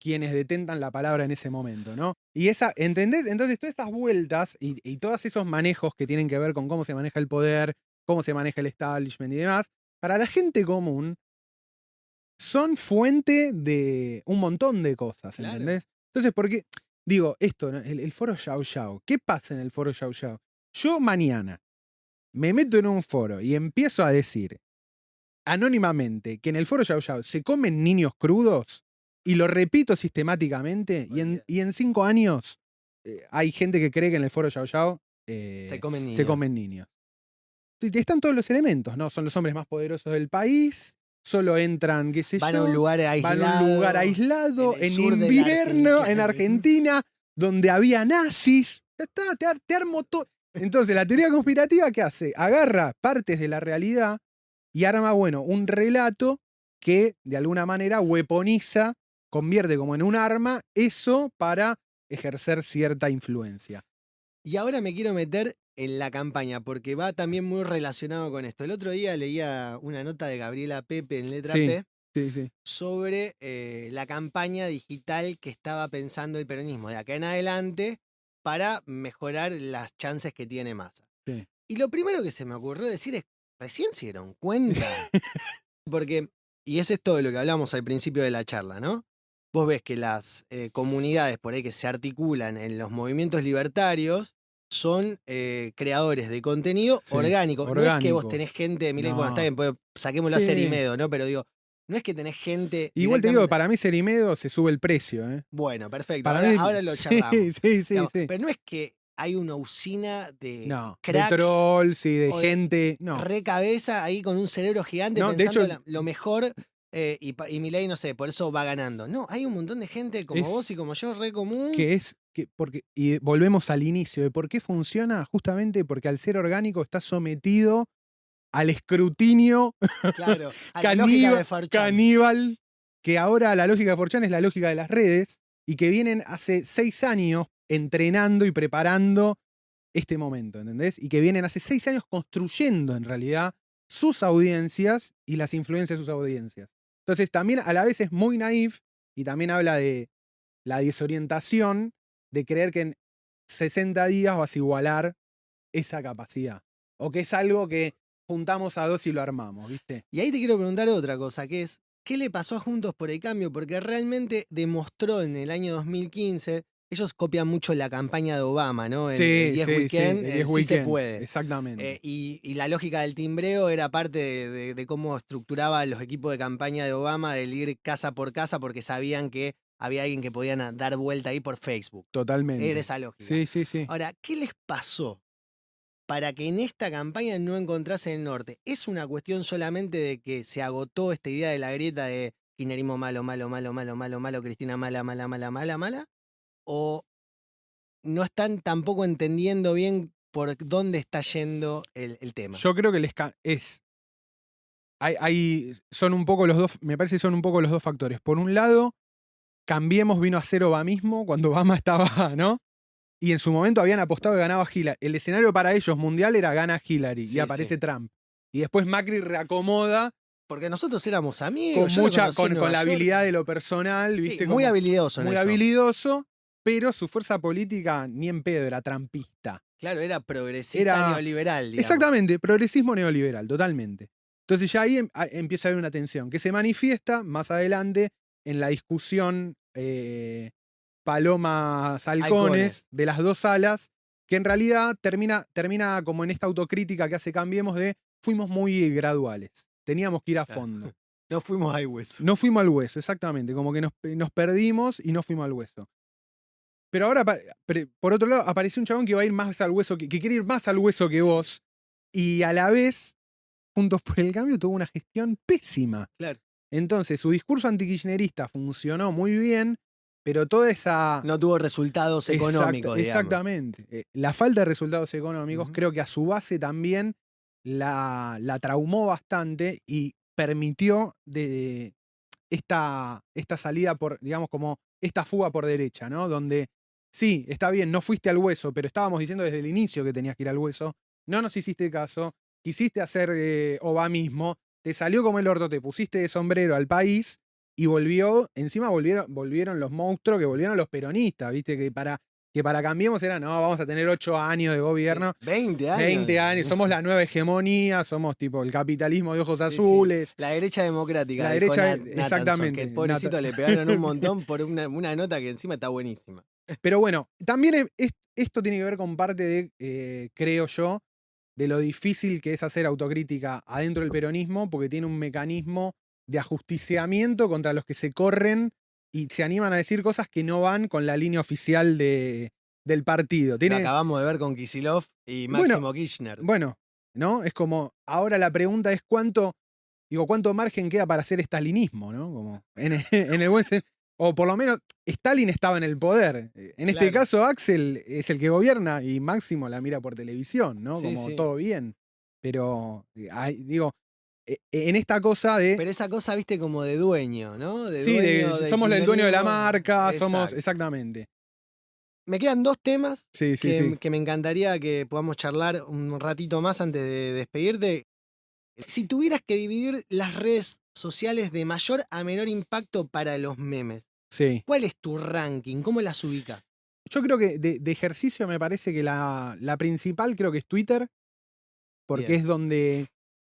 quienes detentan la palabra en ese momento, ¿no? Y ¿entendés? Entonces, todas esas vueltas y todos esos manejos que tienen que ver con cómo se maneja el poder, cómo se maneja el establishment y demás, para la gente común, son fuente de un montón de cosas, ¿entendés? Claro. Entonces, porque, digo, esto, ¿no? El foro Yao Yao, ¿qué pasa en el foro Yao Yao? Yo mañana me meto en un foro y empiezo a decir anónimamente que en el foro Yao Yao se comen niños crudos y lo repito sistemáticamente y en 5 años hay gente que cree que en el foro Yao Yao se comen niños. Están todos los elementos, ¿no? Son los hombres más poderosos del país, solo entran, qué sé yo. Van a un lugar aislado, en invierno, en Argentina, donde había nazis. Te armo todo. Entonces, la teoría conspirativa, ¿qué hace? Agarra partes de la realidad y arma, bueno, un relato que de alguna manera weaponiza, convierte como en un arma eso para ejercer cierta influencia. Y ahora me quiero meter en la campaña, porque va también muy relacionado con esto. El otro día leía una nota de Gabriela Pepe en Letra P sobre la campaña digital que estaba pensando el peronismo de acá en adelante para mejorar las chances que tiene Massa. Sí. Y lo primero que se me ocurrió decir es, recién se dieron cuenta. Porque, y es esto de lo que hablamos al principio de la charla, ¿no? Vos ves que las comunidades por ahí que se articulan en los movimientos libertarios son creadores de contenido orgánico. No es que vos tenés gente, mirá, bueno, está bien, pues, saquémoslo a Serimedo, ¿no? Pero digo, no es que tenés gente... Igual te digo, para mí Serimedo se sube el precio, ¿eh? Bueno, perfecto, ahora lo charlamos. Sí. Pero no es que hay una usina de cracks, de trolls y de gente. Recabeza ahí con un cerebro gigante pensando de hecho, lo mejor... y Milei, no sé, por eso va ganando. No, hay un montón de gente como vos y como yo, re común. Y volvemos al inicio de por qué funciona, justamente porque al ser orgánico está sometido al escrutinio caníbal, que ahora la lógica de 4chan es la lógica de las redes, y que vienen hace 6 años entrenando y preparando este momento, ¿entendés? Y que vienen hace 6 años construyendo en realidad sus audiencias y las influencias de sus audiencias. Entonces también a la vez es muy naif y también habla de la desorientación de creer que en 60 días vas a igualar esa capacidad. O que es algo que juntamos a dos y lo armamos, ¿viste? Y ahí te quiero preguntar otra cosa, que es, ¿qué le pasó a Juntos por el Cambio? Porque realmente demostró en el año 2015, ellos copian mucho la campaña de Obama, ¿no? El 10 Weekend, el 10 sí se Weekend, puede. exactamente. Y la lógica del timbreo era parte de cómo estructuraba los equipos de campaña de Obama, del ir casa por casa, porque sabían que había alguien que podían dar vuelta ahí por Facebook. Totalmente. Era esa lógica. Sí, sí, sí. Ahora, ¿qué les pasó para que en esta campaña no encontrasen el norte? ¿Es una cuestión solamente de que se agotó esta idea de la grieta de kirchnerismo malo, malo, malo, malo, malo, malo, Cristina mala, mala, mala, mala, mala? ¿O no están tampoco entendiendo bien por dónde está yendo el tema? Yo creo que son un poco los dos, me parece que son un poco los dos factores. Por un lado, Cambiemos vino a ser obamismo cuando Obama estaba, ¿no? Y en su momento habían apostado que ganaba Hillary. El escenario para ellos mundial era gana Hillary Sí, y aparece sí. Trump. Y después Macri reacomoda Porque nosotros éramos amigos. con yo lo mucha, conocí en con Nueva la York. habilidad de lo personal, Sí, ¿viste? muy Como habilidoso en muy eso. habilidoso, pero su fuerza política ni en pedo era trumpista. Claro, era progresista Era neoliberal, digamos. exactamente, progresismo neoliberal, totalmente. Entonces ya ahí empieza a haber una tensión que se manifiesta más adelante en la discusión Palomas Halcones de las dos alas, que en realidad termina como en esta autocrítica que hace Cambiemos de fuimos muy graduales, teníamos que ir a fondo. No fuimos al hueso. No fuimos al hueso, exactamente, como que nos perdimos y no fuimos al hueso. Pero ahora, por otro lado, apareció un chabón que va a ir más al hueso, que quiere ir más al hueso que vos, y a la vez, Juntos por el Cambio tuvo una gestión pésima. Claro. Entonces, su discurso antikirchnerista funcionó muy bien, pero toda esa... No tuvo resultados económicos, digamos. Exactamente. La falta de resultados económicos creo que a su base también la traumó bastante y permitió esta salida por, digamos, como esta fuga por derecha, ¿no? Donde, sí, está bien, no fuiste al hueso, pero estábamos diciendo desde el inicio que tenías que ir al hueso, no nos hiciste caso, quisiste hacer obamismo, te salió como el orto, te pusiste de sombrero al país y encima volvieron los monstruos, que volvieron los peronistas, ¿viste? Que para Cambiemos era, no, vamos a tener 8 años de gobierno. Sí, 20 años. 20 años, somos la nueva hegemonía, somos tipo el capitalismo de ojos azules. Sí. La derecha democrática. La derecha, exactamente. Que pobrecito le pegaron un montón por una nota que encima está buenísima. Pero bueno, también esto tiene que ver con parte de, creo yo, de lo difícil que es hacer autocrítica adentro del peronismo, porque tiene un mecanismo de ajusticiamiento contra los que se corren y se animan a decir cosas que no van con la línea oficial del partido. Lo acabamos de ver con Kicillof y Máximo Kirchner. Bueno, ¿no? Es como, ahora la pregunta es cuánto margen queda para hacer estalinismo, ¿no? Como en el buen sentido. O por lo menos Stalin estaba en el poder. En este caso, Axel es el que gobierna y Máximo la mira por televisión, ¿no? Sí, como todo bien. Pero, en esta cosa de... Pero esa cosa, viste, como de dueño, ¿no? Somos el dueño de la marca, Exacto. somos... Exactamente. Me quedan 2 temas que me encantaría que podamos charlar un ratito más antes de despedirte. Si tuvieras que dividir las redes sociales de mayor a menor impacto para los memes, ¿cuál es tu ranking? ¿Cómo las ubicas? Yo creo que de ejercicio me parece que la principal creo que es Twitter, porque Bien. es donde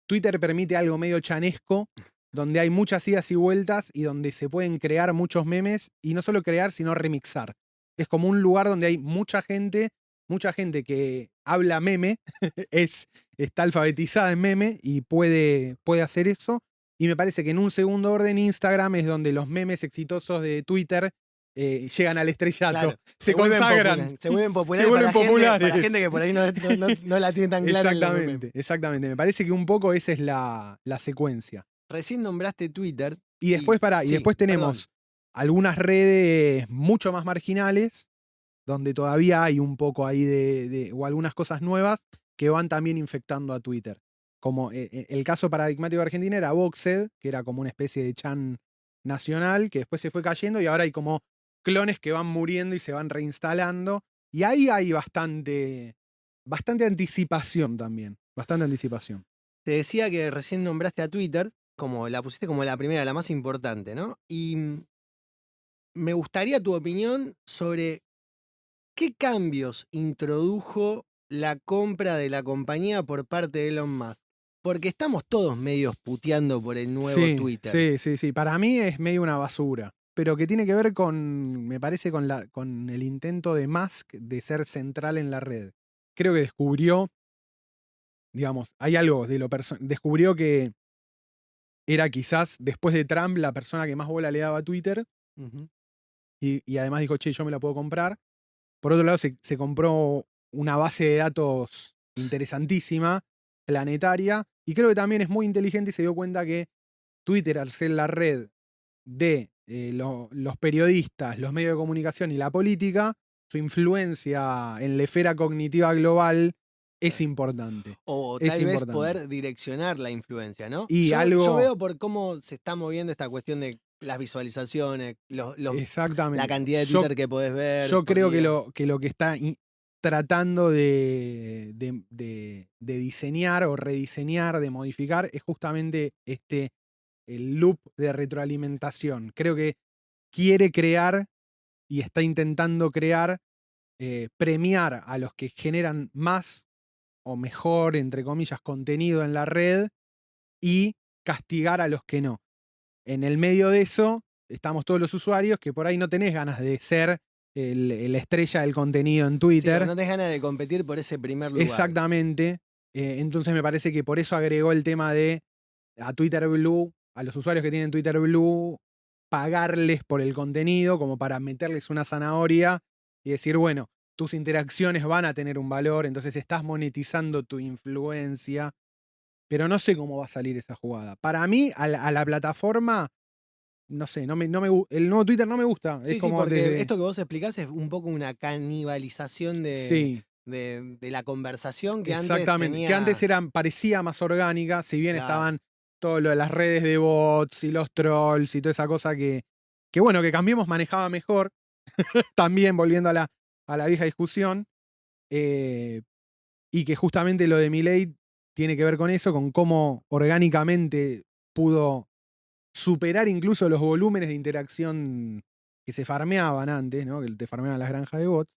Twitter permite algo medio chanesco, donde hay muchas idas y vueltas y donde se pueden crear muchos memes, y no solo crear, sino remixar. Es como un lugar donde hay mucha gente que habla meme, está alfabetizada en meme y puede hacer eso. Y me parece que en un segundo orden Instagram es donde los memes exitosos de Twitter llegan al estrellato, Claro, se consagran. Se vuelven populares. Se vuelven populares. Para gente que por ahí no la tiene tan clara. Exactamente. Me parece que un poco esa es la secuencia. Recién nombraste Twitter. Y después, después tenemos algunas redes mucho más marginales, donde todavía hay un poco ahí o algunas cosas nuevas que van también infectando a Twitter. Como el caso paradigmático de Argentina era Voxed, que era como una especie de chan nacional, que después se fue cayendo y ahora hay como clones que van muriendo y se van reinstalando. Y ahí hay bastante bastante anticipación también. Bastante anticipación. Te decía que recién nombraste a Twitter, como la pusiste como la primera, la más importante, ¿no? Y me gustaría tu opinión sobre qué cambios introdujo la compra de la compañía por parte de Elon Musk. Porque estamos todos medios puteando por el nuevo Sí, Twitter. sí. Para mí es medio una basura. Pero que tiene que ver con, me parece, con el intento de Musk de ser central en la red. Creo que descubrió, digamos, hay algo de lo personal. Descubrió que era quizás, después de Trump, la persona que más bola le daba a Twitter. Ujú. Y además dijo, che, yo me la puedo comprar. Por otro lado, se compró una base de datos interesantísima, planetaria. Y creo que también es muy inteligente y se dio cuenta que Twitter, al ser la red de los periodistas, los medios de comunicación y la política, su influencia en la esfera cognitiva global es importante. O Es tal vez importante. poder direccionar la influencia, ¿no? Y Yo algo, veo por cómo se está moviendo esta cuestión de las visualizaciones, la exactamente. cantidad de Twitter que podés ver Yo por creo que día. lo que está tratando de diseñar o rediseñar, de modificar, es justamente el loop de retroalimentación. Creo que quiere crear y está intentando crear, premiar a los que generan más o mejor, entre comillas, contenido en la red y castigar a los que no. En el medio de eso estamos todos los usuarios que por ahí no tenés ganas de ser la estrella del contenido en Sí, o Twitter. no tenés ganas de competir por ese primer lugar. Exactamente. Entonces me parece que por eso agregó el tema de a Twitter Blue, a los usuarios que tienen Twitter Blue, pagarles por el contenido, como para meterles una zanahoria y decir, bueno, tus interacciones van a tener un valor, entonces estás monetizando tu influencia. Pero no sé cómo va a salir esa jugada. Para mí, a la plataforma, no sé, el nuevo Twitter no me gusta. Es Sí, sí, como porque desde. esto que vos explicás es un poco una canibalización Sí, de la conversación que antes exactamente. Que antes tenía. parecía más orgánica, si bien Claro. estaban todo lo de las redes de bots y los trolls y toda esa cosa que bueno, que Cambiemos manejaba mejor. También volviendo a la vieja discusión. eh, y que justamente lo de Milei tiene que ver con eso, con cómo orgánicamente pudo superar incluso los volúmenes de interacción que se farmeaban antes, ¿no? Que te farmeaban las granjas de bots.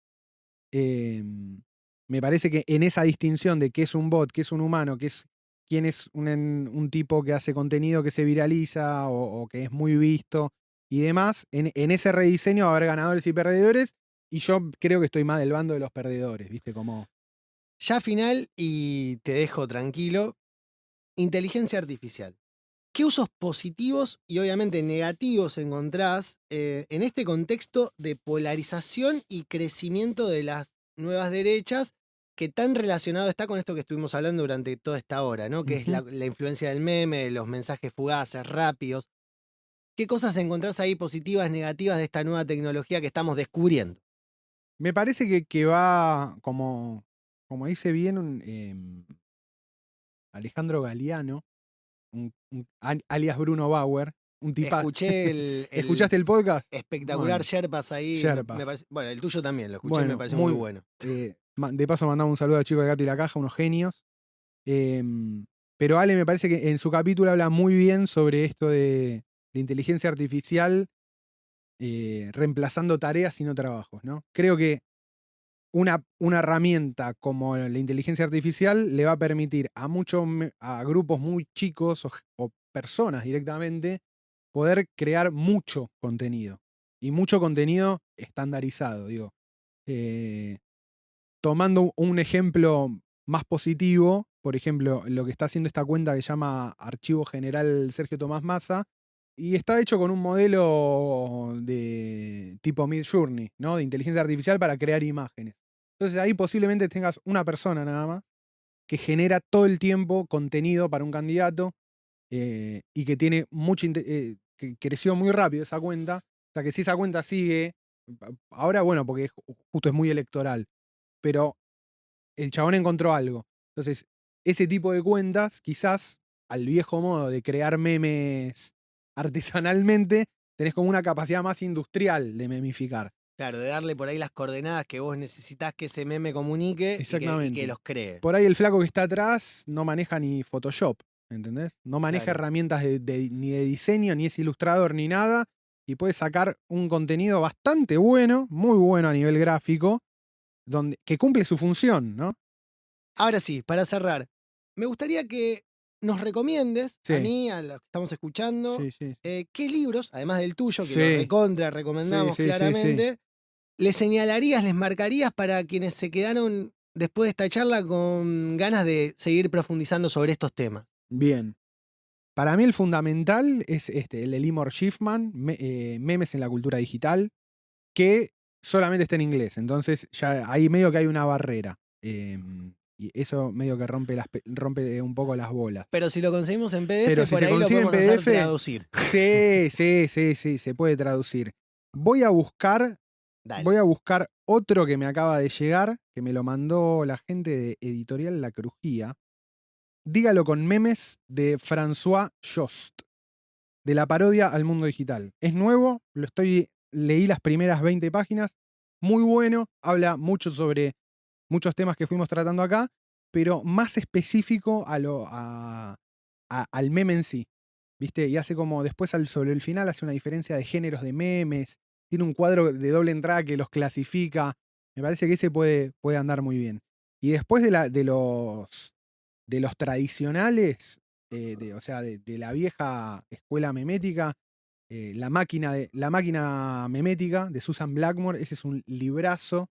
Me parece que en esa distinción de qué es un bot, qué es un humano, quién es un tipo que hace contenido que se viraliza o que es muy visto y demás, en ese rediseño va a haber ganadores y perdedores, y yo creo que estoy más del bando de los perdedores, ¿viste? Como. Ya final, y te dejo tranquilo, inteligencia artificial. ¿Qué usos positivos y obviamente negativos encontrás en este contexto de polarización y crecimiento de las nuevas derechas que tan relacionado está con esto que estuvimos hablando durante toda esta hora, ¿no? Que es Ujú. la influencia del meme, de los mensajes fugaces, rápidos. ¿Qué cosas encontrás ahí positivas, negativas de esta nueva tecnología que estamos descubriendo? Me parece que va, como dice bien Alejandro Galiano, alias Bruno Bauer, un tipa. Escuché el ¿Escuchaste el podcast? espectacular Bueno, Sherpas ahí, me Sherpas. parece, bueno, el tuyo también, lo escuché y me Bueno, pareció muy bueno. de paso mandamos un saludo al chico de Gato y la Caja, unos genios. Em, pero Ale me parece que en su capítulo habla muy bien sobre esto de inteligencia artificial, reemplazando tareas y no trabajos, ¿no? Creo que una herramienta como la inteligencia artificial le va a permitir a grupos muy chicos o personas directamente poder crear mucho contenido. Y mucho contenido estandarizado, digo. Eh, Tomando un ejemplo más positivo, por ejemplo, lo que está haciendo esta cuenta que se llama Archivo General Sergio Tomás Massa, y está hecho con un modelo de tipo Midjourney, ¿no? De inteligencia artificial para crear imágenes. Entonces ahí posiblemente tengas una persona nada más que genera todo el tiempo contenido para un candidato, y que tiene que creció muy rápido esa cuenta. O sea que si esa cuenta sigue, ahora bueno, porque justo es muy electoral, pero el chabón encontró algo. Entonces, ese tipo de cuentas, quizás al viejo modo de crear memes artesanalmente, tenés como una capacidad más industrial de memificar. Claro, de darle por ahí las coordenadas que vos necesitás que ese meme comunique y Exactamente. que los cree. Por ahí el flaco que está atrás no maneja ni Photoshop, ¿entendés? No maneja Claro. herramientas ni de diseño, ni es ilustrador, ni nada. Y puede sacar un contenido bastante bueno, muy bueno a nivel gráfico, que cumple su función, ¿no? Ahora sí, para cerrar, me gustaría que nos recomiendes, a Sí. mí, a los que estamos escuchando, Sí. qué libros, además del tuyo, que Sí. lo recontra recomendamos Sí. claramente, les señalarías, les marcarías para quienes se quedaron después de esta charla con ganas de seguir profundizando sobre estos temas. Bien. Para mí el fundamental es el de Limor Schiffman, Memes en la cultura digital, que solamente está en inglés. Entonces ya ahí medio que hay una barrera. Y eso medio que rompe un poco las bolas. Pero si lo conseguimos en PDF, Pero si por se ahí lo consigue en podemos hacer PDF, traducir. Sí, se puede traducir. Voy a buscar otro que me acaba de llegar, que me lo mandó la gente de Editorial La Crujía. Dígalo con memes, de François Jost, de la parodia al mundo digital. Es nuevo, leí las primeras 20 páginas, muy bueno, habla mucho sobre muchos temas que fuimos tratando acá, pero más específico al meme en sí, ¿viste? Y hace como después sobre el final hace una diferencia de géneros de memes, tiene un cuadro de doble entrada que los clasifica, me parece que ese puede andar muy bien. Y después de los tradicionales, o sea, de la vieja escuela memética, la máquina memética de Susan Blackmore, ese es un librazo.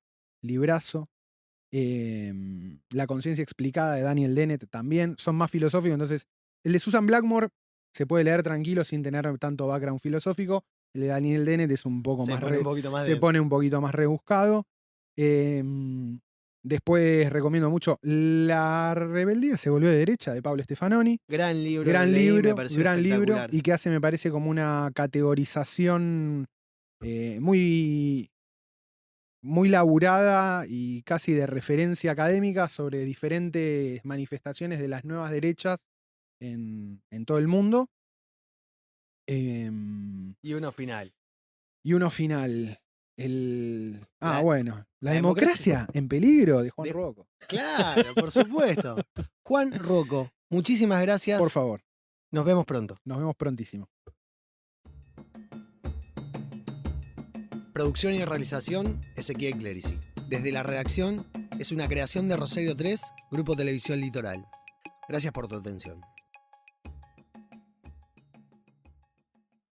La conciencia explicada de Daniel Dennett también, son más filosóficos, entonces el de Susan Blackmore se puede leer tranquilo sin tener tanto background filosófico, el de Daniel Dennett es un poco más se pone un poquito más rebuscado. Después recomiendo mucho La rebeldía se volvió de derecha, de Pablo Stefanoni. Gran libro, Gran libro, espectacular. y que hace, me parece, como una categorización muy laburada y casi de referencia académica sobre diferentes manifestaciones de las nuevas derechas en todo el mundo. Y uno final. La democracia en peligro, de Juan Rocco. Claro, por supuesto. Juan Rocco, muchísimas gracias. Por favor. Nos vemos pronto. Nos vemos prontísimo. Producción y realización, Ezequiel Clerici. Desde la redacción, es una creación de Rosario 3, Grupo Televisión Litoral. Gracias por tu atención.